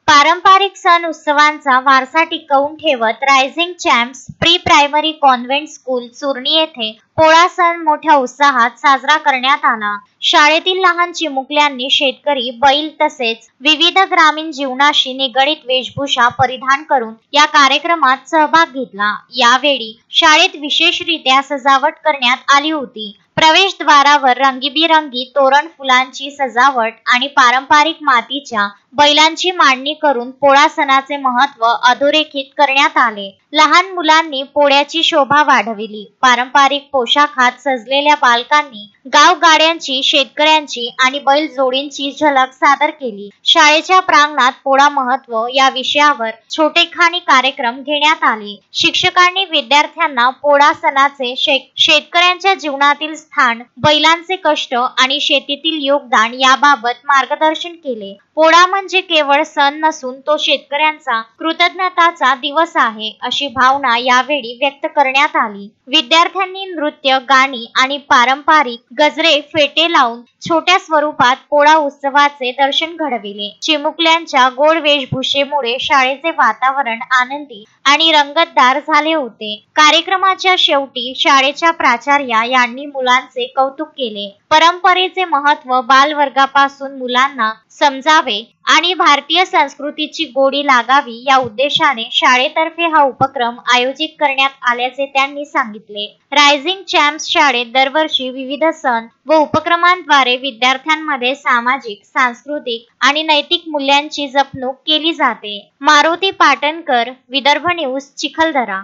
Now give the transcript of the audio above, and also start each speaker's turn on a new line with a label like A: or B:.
A: पारंपरिक सण उत्सवांचा वारसा टिकवून ठेवत rising champs pre primary convent school Churni येथे पोळा सण मोठ्या उत्साहात साजरा करण्यात आला। शाळेतील लहान चिमुकल्यांनी शेतकरी, बैल तसेच विविध ग्रामीण जीवनाशी निगडीत वेशभूषा परिधान करून या कार्यक्रमात सहभाग घेतला। यावेळी शाळेत विशेषरित्या सजावट करण्यात आली होती। प्रवेशद्वारावर रंगीबिरंगी तोरण, फुलांची सजावट आणि पारंपरिक मातीच्या बैलांची मांडणी करून पोळा सणाचे महत्त्व अधोरेखित करण्यात आले। लहान मुलांनी पोळ्याची शोभा वाढविली। पारंपरिक पोशाखात सजलेल्या बालकांनी गावगाड्यांची, शेतकऱ्यांची आणि बैल जोडींची झलक सादर केली। शाळेच्या प्रांगणात पोळा महत्त्व या विषयावर छोटेखानी कार्यक्रम घेण्यात आले। शिक्षकांनी विद्यार्थ्यांना पोळा सणाचे शेतकऱ्यांच्या जीवनातील स्थान, बैलांचे कष्ट आणि शेतीतील योगदान याबाबत मार्गदर्शन केले। पोळा म्हणजे केवळ सण नसून तो शेतकऱ्यांचा कृतज्ञताचा दिवस आहे, अशी भावना यावेळी व्यक्त करण्यात आली। विद्यार्थ्यांनी नृत्य, गाणी आणि पारंपरिक गजरे, फेटे लावून छोट्या स्वरूपात पोळा उत्सवाचे दर्शन घडविले। चिमुकल्यांच्या गोड वेशभूषेमुळे शाळेचे वातावरण आनंदी आणि रंगतदार झाले होते। कार्यक्रमाच्या शेवटी शाळेच्या प्राचार्या यांनी मुलांचे कौतुक केले। परंपरेचे महत्त्व बालवर्गापासून मुलांना समजावे आणि भारतीय संस्कृतीची गोडी लागावी या उद्देशाने शाळेतर्फे हा उपक्रम आयोजित करण्यात आल्याचे त्यांनी सांगितले। रायझिंग चॅम्प्स शाळेत दरवर्षी विविध सण व उपक्रमांद्वारे विद्यार्थ्यांमध्ये सामाजिक, सांस्कृतिक आणि नैतिक मूल्यांची जपणूक केली जाते। मारुती पाटणकर, विदर्भ न्यूज, चिखलदरा।